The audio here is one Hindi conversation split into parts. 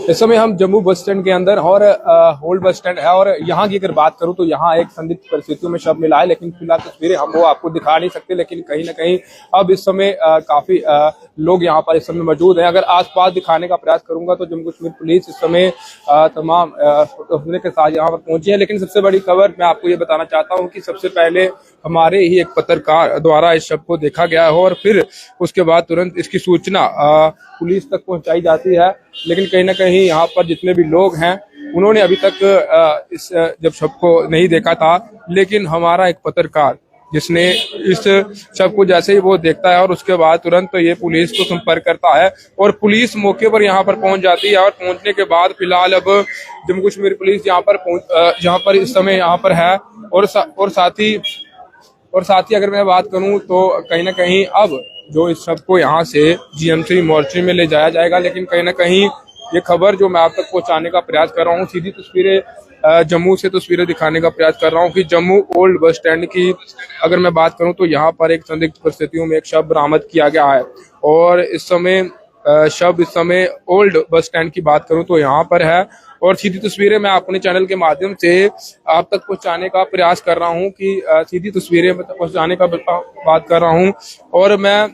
इस समय हम जम्मू बस स्टैंड के अंदर और ओल्ड बस स्टैंड है और यहाँ की अगर बात करूँ तो यहाँ एक संदिग्ध परिस्थितियों में शव मिला है, लेकिन फिलहाल तस्वीरें हम वो आपको दिखा नहीं सकते। लेकिन कहीं ना कहीं अब इस समय काफी लोग यहाँ पर इस समय मौजूद हैं। अगर आसपास दिखाने का प्रयास करूंगा तो जम्मू कश्मीर पुलिस इस समय तमाम के साथ यहाँ पर पहुंची है। लेकिन सबसे बड़ी खबर मैं आपको ये बताना चाहता हूँ कि सबसे पहले हमारे ही एक पत्रकार द्वारा इस शव को देखा गया है और फिर उसके बाद तुरंत इसकी सूचना पुलिस तक पहुंचाई जाती है। लेकिन कहीं ना कहीं यहाँ पर जितने भी लोग हैं उन्होंने अभी तक इस जब शव को नहीं देखा था, लेकिन हमारा एक पत्रकार जिसने इस शव को जैसे ही वो देखता है और उसके बाद तुरंत तो ये पुलिस को संपर्क करता है और पुलिस मौके पर यहाँ पर पहुंच जाती है। और पहुंचने के बाद फिलहाल अब जम्मू कश्मीर पुलिस यहाँ पर इस समय यहाँ पर है और साथ ही अगर मैं बात करूं तो कहीं ना कहीं अब जो इस शव को यहाँ से जीएमसी मोर्चे में ले जाया जाएगा। लेकिन कहीं ना कहीं ये खबर जो मैं आप तक पहुंचाने का प्रयास कर रहा हूँ, सीधी तस्वीरें जम्मू से तस्वीरें दिखाने का प्रयास कर रहा हूँ कि जम्मू ओल्ड बस स्टैंड की अगर मैं बात करूं तो यहाँ पर एक संदिग्ध परिस्थितियों में एक शव बरामद किया गया है। और इस समय ओल्ड बस स्टैंड की बात करूं तो यहाँ पर है और सीधी तस्वीरें मैं अपने चैनल के माध्यम से आप तक पहुंचाने का प्रयास कर रहा हूं कि सीधी तस्वीरें पहुंचाने का बात कर रहा हूं। और मैं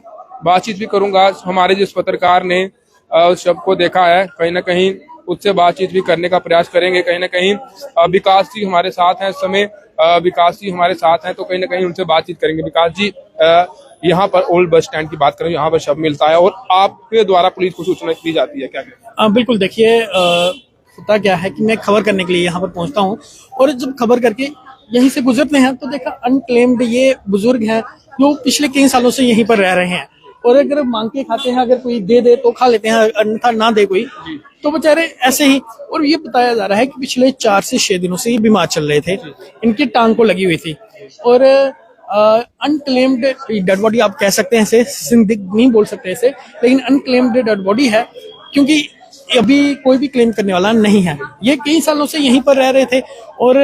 बातचीत भी करूंगा हमारे जिस पत्रकार ने उस शव को देखा है, कहीं ना कहीं उससे बातचीत भी करने का प्रयास करेंगे। कहीं ना कहीं विकास जी हमारे साथ हैं इस समय, विकास जी हमारे साथ हैं तो कहीं ना कहीं उनसे बातचीत करेंगे। विकास जी, यहाँ पर ओल्ड बस स्टैंड की बात करें, यहाँ पर शव मिलता है और आपके द्वारा पुलिस को सूचना दी जाती है, क्या? बिल्कुल, देखिए होता क्या है कि मैं खबर करने के लिए यहाँ पर पहुँचता हूँ और जब खबर करके यहीं से गुजरते हैं तो देखा अनक्लेम्ड ये बुजुर्ग हैं जो पिछले कई सालों से यहीं पर रह रहे हैं और अगर मांग के खाते हैं, अगर कोई दे दे तो खा लेते हैं, अन्यथा ना दे कोई तो बेचारे ऐसे ही। और ये बताया जा रहा है कि पिछले 4 से 6 दिनों से ये बीमार चल रहे थे, इनकी टांग को लगी हुई थी और अनक्लेम्ड डेड बॉडी आप कह सकते हैं, इसे संदिग्ध नहीं बोल सकते इसे, लेकिन अनक्लेम्ड डेड बॉडी है क्योंकि अभी कोई भी क्लेम करने वाला नहीं है। ये कई सालों से यहीं पर रह रहे थे और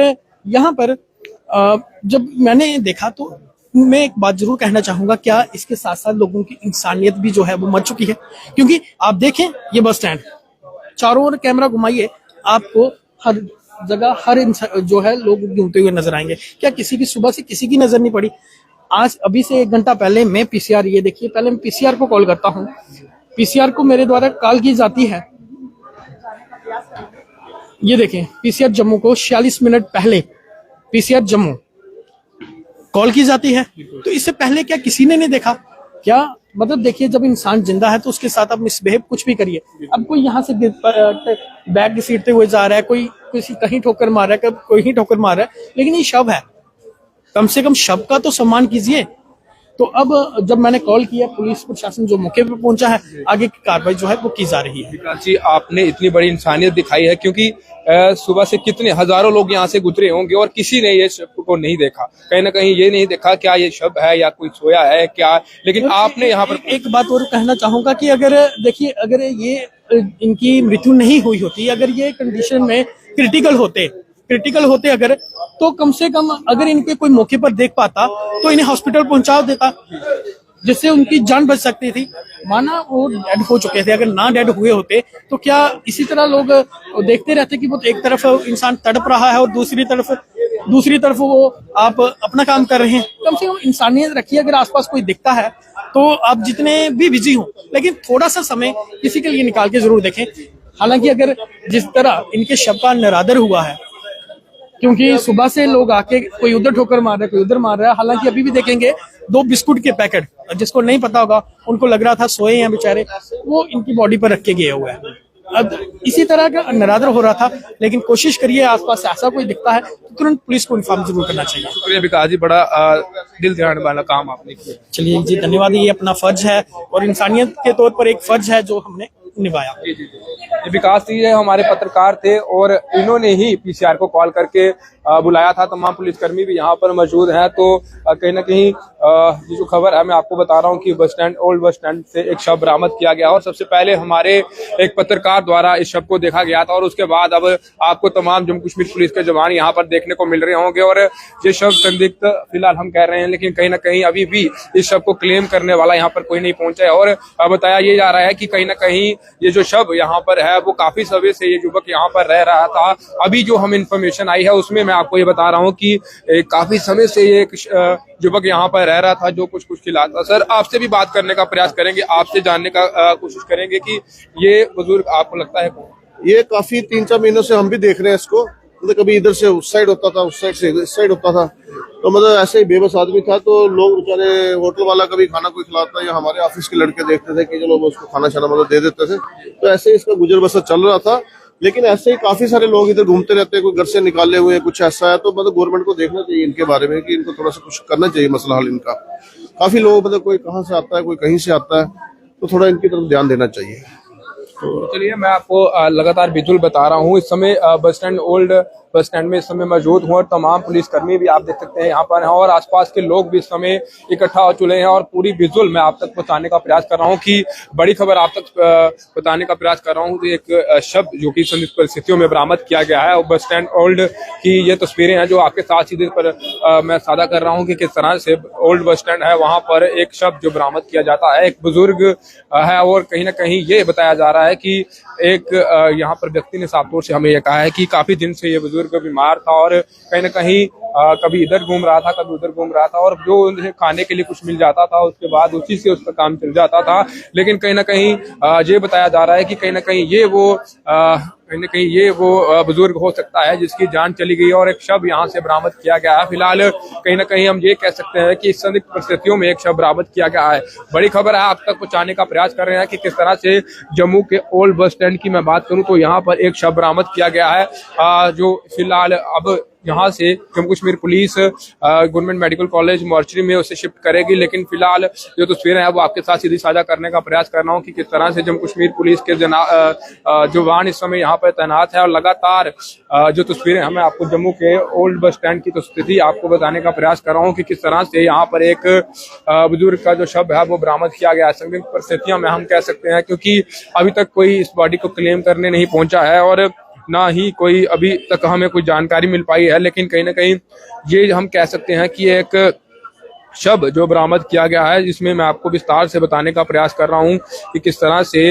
यहाँ पर जब मैंने देखा तो मैं एक बात जरूर कहना चाहूंगा, क्या इसके साथ साथ लोगों की इंसानियत भी जो है वो मर चुकी है। क्योंकि आप देखें ये बस स्टैंड, चारों ओर कैमरा घुमाइए, आपको हर जगह हर इंसान जो है लोग घूमते हुए नजर आएंगे। क्या किसी की सुबह से किसी की नजर नहीं पड़ी? आज अभी से 1 घंटा पहले मैं पीसीआर, ये देखिए पहले मैं पीसीआर को कॉल करता हूँ, पीसीआर को मेरे द्वारा कॉल की जाती है, ये देखें पीसीआर जम्मू को 46 मिनट पहले पीसीआर जम्मू कॉल की जाती है। तो इससे पहले क्या किसी ने नहीं देखा क्या? मतलब देखिए, जब इंसान जिंदा है तो उसके साथ आप मिसबिहेव कुछ भी करिए। अब कोई यहाँ से बैग घसीटते हुए जा रहा है, कोई किसी कहीं ठोकर मार रहा है, कभी कोई ही ठोकर मार रहा है, लेकिन ये शव है, कम से कम शव का तो सम्मान कीजिए। तो अब जब मैंने कॉल किया, पुलिस प्रशासन जो मौके पर पहुंचा है, आगे की कार्रवाई जो है वो की जा रही है। विकास जी, आपने इतनी बड़ी इंसानियत दिखाई है क्योंकि सुबह से कितने हजारों लोग यहाँ से गुजरे होंगे और किसी ने ये शव को नहीं देखा, कहीं ना कहीं ये नहीं देखा क्या ये शव है या कोई सोया है क्या, लेकिन आपने यहाँ पर एक बात और कहना चाहूंगा कि अगर देखिए, अगर ये इनकी मृत्यु नहीं हुई होती, अगर ये कंडीशन में क्रिटिकल होते अगर, तो कम से कम अगर इनके कोई मौके पर देख पाता तो इन्हें हॉस्पिटल पहुंचा देता, जिससे उनकी जान बच सकती थी। माना वो डेड हो चुके थे, अगर ना डेड हुए होते तो क्या इसी तरह लोग देखते रहते कि वो एक तरफ इंसान तड़प रहा है और दूसरी तरफ वो आप अपना काम कर रहे हैं। कम से कम इंसानियत रखिए। अगर आसपास कोई दिखता है तो आप जितने भी बिजी हो, लेकिन थोड़ा सा समय किसी के लिए निकाल के जरूर देखें। हालांकि अगर जिस तरह इनके शव का निरादर हुआ है, क्योंकि सुबह से लोग आके कोई उधर ठोकर मार रहा है, कोई उधर मार रहा है। हालांकि अभी भी देखेंगे 2 बिस्कुट के पैकेट, जिसको नहीं पता होगा उनको लग रहा था सोए हैं बेचारे, वो इनकी बॉडी पर रख के गए हुए हैं। अब इसी तरह का निरादर हो रहा था, लेकिन कोशिश करिए आसपास ऐसा कोई दिखता है तो तुरंत पुलिस को इन्फॉर्म जरूर करना चाहिए। शुक्रिया विकास जी, बड़ा दिल दहलाने वाला काम आपने किया। चलिए जी, धन्यवाद। ये अपना फर्ज है और इंसानियत के तौर पर एक फर्ज है जो हमने निभाया। विकास जी हमारे पत्रकार थे और इन्होंने ही पीसीआर को कॉल करके बुलाया था। तमाम पुलिसकर्मी भी यहाँ पर मौजूद हैं। तो कहीं ना कहीं ये जो खबर है मैं आपको बता रहा हूँ कि bus stand, old bus stand से एक शव बरामद किया गया और सबसे पहले हमारे एक पत्रकार द्वारा इस शव को देखा गया था और उसके बाद अब आपको तमाम जम्मू कश्मीर पुलिस के जवान यहाँ पर देखने को मिल रहे होंगे। और ये शव संदिग्ध फिलहाल हम कह रहे हैं, लेकिन कहीं ना कहीं अभी भी इस शव को क्लेम करने वाला यहाँ पर कोई नहीं पहुंचा है। और बताया ये जा रहा है कि कहीं ना कहीं ये जो शव यहाँ पर है वो काफी समय से ये युवक यहाँ पर रह रहा था। अभी जो हम इंफॉर्मेशन आई है उसमें मैं आपको ये बता रहा हूँ कि काफी समय से ये एक युवक यहाँ पर रह रहा था जो कुछ खिला था। सर, आपसे भी बात करने का प्रयास करेंगे, आपसे जानने का कोशिश करेंगे कि ये बुजुर्ग आपको लगता है ये काफी 3-4 महीनों से हम भी देख रहे हैं इसको। मतलब कभी इधर से उस साइड होता था, उस साइड से इस साइड होता था। तो मतलब ऐसे ही बेबस आदमी था। तो लोग बेचारे होटल वाला कभी खाना कोई खिलाता या हमारे ऑफिस के लड़के देखते थे कि चलो उसको खाना शाना मतलब दे देते थे। तो ऐसे ही इसका गुजर बसर चल रहा था। लेकिन ऐसे ही काफी सारे लोग इधर घूमते रहते हैं, कोई घर से निकाले हुए कुछ ऐसा है। तो मतलब गवर्नमेंट को देखना चाहिए इनके बारे में कि इनको थोड़ा सा कुछ करना चाहिए मसला हल इनका। काफी लोग मतलब कोई कहाँ से आता है, कोई कहीं से आता है, तो थोड़ा इनकी तरफ ध्यान देना चाहिए। तो चलिए मैं आपको लगातार विजुअल बता रहा हूँ। इस समय bus stand, old bus stand में इस समय मौजूद हूँ और तमाम पुलिसकर्मी भी आप देख सकते हैं यहाँ पर हैं और आसपास के लोग भी इस समय इकट्ठा हो चुके हैं और पूरी विजुअल मैं आप तक पहुंचाने का प्रयास कर रहा हूँ कि बड़ी खबर आप तक बताने का प्रयास कर रहा हूँ। तो एक शव जो कि संदिग्ध परिस्थितियों में बरामद किया गया है और बस स्टैंड ओल्ड की ये तस्वीरें हैं जो आपके साथ सीधे पर मैं साझा कर रहा हूँ कि किस तरह से ओल्ड बस स्टैंड है, वहां पर एक शव जो बरामद किया जाता है, एक बुजुर्ग है। और कहीं ना कहीं ये बताया जा रहा है कि एक यहाँ पर व्यक्ति ने साफ तौर से हमें यह कहा है कि काफी दिन से ये बुजुर्ग बीमार था और कहीं ना कहीं कभी इधर घूम रहा था, कभी उधर घूम रहा था और जो उन्हें खाने के लिए कुछ मिल जाता था उसके बाद उसी से उसका काम चल जाता था। लेकिन कहीं ना कहीं ये बताया जा रहा है कि कहीं ना कहीं ये वो बुजुर्ग हो सकता है जिसकी जान चली गई और एक शव यहाँ से बरामद किया गया है। फिलहाल कहीं ना कहीं हम ये कह सकते हैं कि इस संदिग्ध परिस्थितियों में एक शव बरामद किया गया है। बड़ी खबर है, आप तक पहुंचाने का प्रयास कर रहे हैं कि किस तरह से जम्मू के ओल्ड बस स्टैंड की मैं बात करूं तो यहाँ पर एक शव बरामद किया गया है जो फिलहाल अब यहाँ से Jammu Kashmir police government medical college mortuary में उसे शिफ्ट करेगी। लेकिन फिलहाल जो तस्वीरें हैं वो आपके साथ सीधी साझा करने का प्रयास कर रहा हूँ कि किस तरह से जम्मू कश्मीर पुलिस के जवान इस समय यहाँ पर तैनात है और लगातार जो तस्वीरें हमें आपको जम्मू के ओल्ड बस स्टैंड की स्थिति आपको बताने का प्रयास कर रहा हूँ कि किस तरह से यहाँ पर एक बुजुर्ग का जो शव है वो बरामद किया गया है। संदिग्ध परिस्थितियों में हम कह सकते हैं क्योंकि अभी तक कोई इस बॉडी को क्लेम करने नहीं पहुंचा है और ना ही कोई अभी तक हमें कोई जानकारी मिल पाई है। लेकिन कहीं ना कहीं ये हम कह सकते हैं कि एक शव जो बरामद किया गया है जिसमें मैं आपको विस्तार से बताने का प्रयास कर रहा हूं कि किस तरह से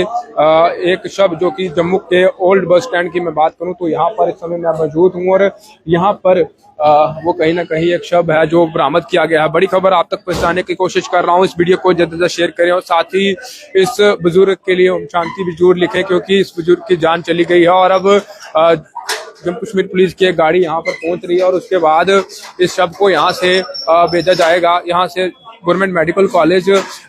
एक शव जो कि जम्मू के ओल्ड बस स्टैंड की मैं बात करूं तो यहाँ पर इस समय मैं मौजूद हूं और यहाँ पर वो कहीं ना कहीं एक शव है जो बरामद किया गया है। बड़ी खबर आप तक पहुंचाने की कोशिश कर रहा हूं। इस वीडियो को ज्यादा शेयर करें और साथ ही इस बुजुर्ग के लिए ओम शांति भी जरूर लिखें क्योंकि इस बुजुर्ग की जान चली गई है और अब जम्मू कश्मीर पुलिस की एक गाड़ी यहाँ पर पहुंच रही है और उसके बाद इस शव को यहाँ से भेजा जाएगा, यहाँ से गवर्नमेंट मेडिकल कॉलेज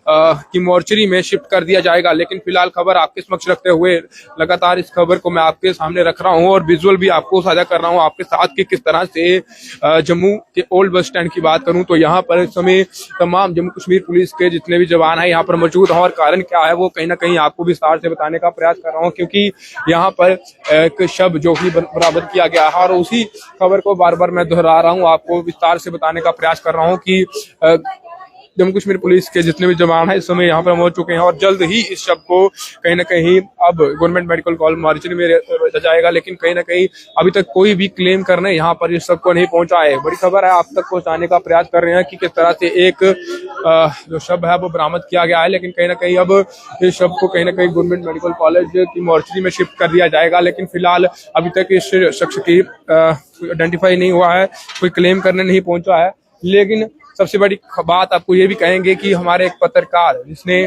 की मॉर्चरी में शिफ्ट कर दिया जाएगा। लेकिन फिलहाल खबर आपके समक्ष रखते हुए लगातार इस खबर को मैं आपके सामने रख रहा हूं और विजुअल भी आपको साझा कर रहा हूं आपके साथ कि किस तरह से जम्मू के ओल्ड बस स्टैंड की बात करूं तो यहाँ पर इस समय तमाम जम्मू कश्मीर पुलिस के जितने भी जवान हैं यहाँ पर मौजूद हैं और कारण क्या है वो कहीं ना कहीं आपको विस्तार से बताने का प्रयास कर रहा हूँ क्योंकि यहाँ पर एक शव जो कि बरामद किया गया है और उसी खबर को बार बार मैं दोहरा रहा हूँ, आपको विस्तार से बताने का प्रयास कर रहा हूँ कि जम्मू कश्मीर पुलिस के जितने भी जवान हैं इस समय यहाँ पर पहुंच चुके हैं और जल्द ही इस शव को कहीं ना कहीं अब गवर्नमेंट मेडिकल कॉलेज मॉर्चरी में भेजा जाएगा। लेकिन कहीं ना कहीं अभी तक कोई भी क्लेम करने यहाँ पर इस शव को नहीं पहुंचा है। बड़ी खबर है, आप तक पहुंचाने का प्रयास कर रहे हैं कि किस तरह से एक जो शव है वो बरामद किया गया है। लेकिन कहीं ना कहीं अब इस शव को कहीं ना कहीं गवर्नमेंट मेडिकल कॉलेज की मॉर्चरी में शिफ्ट कर दिया जाएगा। लेकिन फिलहाल अभी तक इस शख्स की आइडेंटिफाई नहीं हुआ है, कोई क्लेम करने नहीं पहुंचा है। लेकिन सबसे बड़ी बात आपको ये भी कहेंगे कि हमारे एक पत्रकार जिसने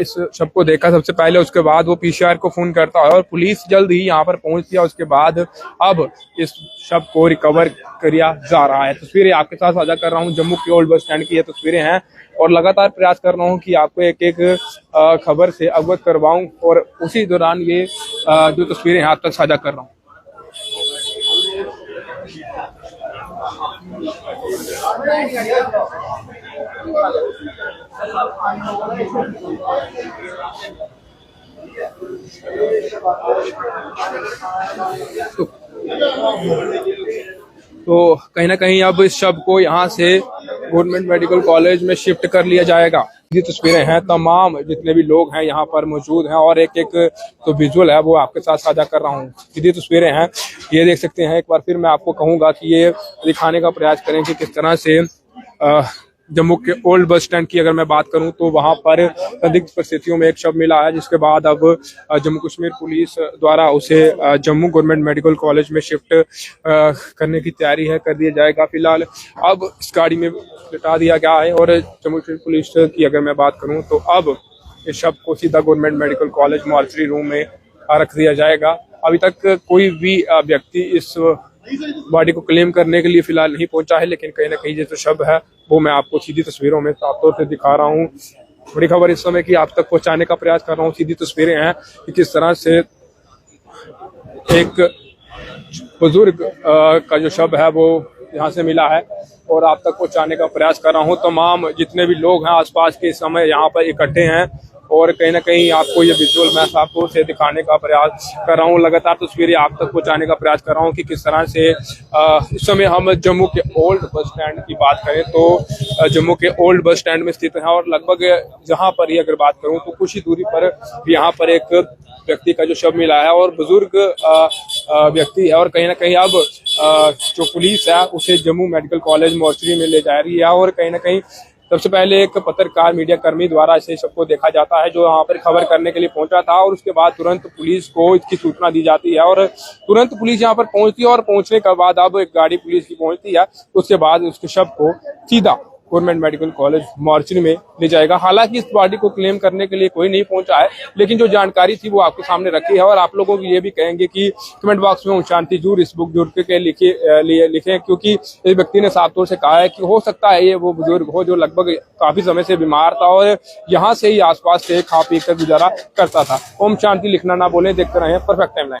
इस शव को देखा सबसे पहले, उसके बाद वो पीसीआर को फोन करता है और पुलिस जल्द ही यहाँ पर पहुंचती है। उसके बाद अब इस शव को रिकवर किया जा रहा है। तस्वीरें आपके साथ साझा कर रहा हूँ, जम्मू के ओल्ड बस स्टैंड की ये तस्वीरें हैं और लगातार प्रयास कर रहा हूँ कि आपको एक एक खबर से अवगत करवाऊं और उसी दौरान ये जो तस्वीरें हैं आप तक साझा कर रहा हूँ। तो कहीं ना कहीं अब इस शव को यहाँ से गवर्नमेंट मेडिकल कॉलेज में शिफ्ट कर लिया जाएगा। ये तस्वीरें हैं, तमाम जितने भी लोग हैं यहाँ पर मौजूद हैं और एक एक तो विजुअल है वो आपके साथ साझा कर रहा हूँ। सीधी तस्वीरें हैं, ये देख सकते हैं। एक बार फिर मैं आपको कहूँगा कि ये दिखाने का प्रयास करें कि किस तरह से जम्मू के ओल्ड बस स्टैंड की अगर मैं बात करूं तो वहां पर संदिग्ध परिस्थितियों में एक शव मिला है, जिसके बाद अब जम्मू कश्मीर पुलिस द्वारा उसे जम्मू गवर्नमेंट मेडिकल कॉलेज में शिफ्ट करने की तैयारी है, कर दिया जाएगा। फिलहाल अब इस गाड़ी में लिटा दिया गया है और जम्मू कश्मीर पुलिस की अगर मैं बात करूं तो अब इस शव को सीधा government medical college mortuary room में रख दिया जाएगा। अभी तक कोई भी व्यक्ति इस बॉडी को क्लेम करने के लिए फिलहाल नहीं पहुंचा है, लेकिन कहीं ना कहीं जो शव है वो मैं आपको सीधी तस्वीरों में साफ तौर से दिखा रहा हूँ। बड़ी खबर इस समय की आप तक पहुंचाने का प्रयास कर रहा हूँ। सीधी तस्वीरें हैं कि किस तरह से एक बुजुर्ग का जो शव है वो यहाँ से मिला है और आप तक पहुंचाने का प्रयास कर रहा हूँ। तमाम जितने भी लोग हैं आसपास के इस समय यहाँ पर इकट्ठे हैं और कहीं ना कहीं आपको ये विजुअल मैं साफ तौर से दिखाने का प्रयास कर रहा हूँ। लगातार तस्वीरें आप तक पहुंचाने का प्रयास कर रहा हूँ कि किस तरह से इस समय हम जम्मू के ओल्ड बस स्टैंड की बात करें तो जम्मू के ओल्ड बस स्टैंड में स्थित है और लगभग यहाँ पर ही अगर बात करूँ तो कुछ ही दूरी पर यहाँ पर एक व्यक्ति का जो शव मिला है और बुजुर्ग व्यक्ति है और कहीं ना कहीं अब जो पुलिस है उसे जम्मू मेडिकल कॉलेज मॉर्चरी में ले जा रही है और कहीं ना कहीं सबसे पहले एक पत्रकार मीडिया कर्मी द्वारा इसे सबको देखा जाता है जो यहाँ पर खबर करने के लिए पहुंचा था और उसके बाद तुरंत पुलिस को इसकी सूचना दी जाती है और तुरंत पुलिस यहाँ पर पहुंचती है और पहुंचने के बाद अब एक गाड़ी पुलिस की पहुंचती है। उसके बाद उसके शव को सीधा गवर्नमेंट मेडिकल कॉलेज मॉर्चरी में ले जाएगा। हालांकि इस बॉडी को क्लेम करने के लिए कोई नहीं पहुंचा है, लेकिन जो जानकारी थी वो आपके सामने रखी है और आप लोगों को ये भी कहेंगे कि कमेंट बॉक्स में शांति जूर इस बुजुर्ग के लिए लिखें, क्योंकि इस व्यक्ति ने साफ तौर से कहा है कि हो सकता है ये वो बुजुर्ग हो जो लगभग काफी समय से बीमार था और यहाँ से ही आसपास से खा पी कर गुजारा करता था। ओम शांति लिखना ना बोले, देखते रहे परफेक्ट टाइमलाइन।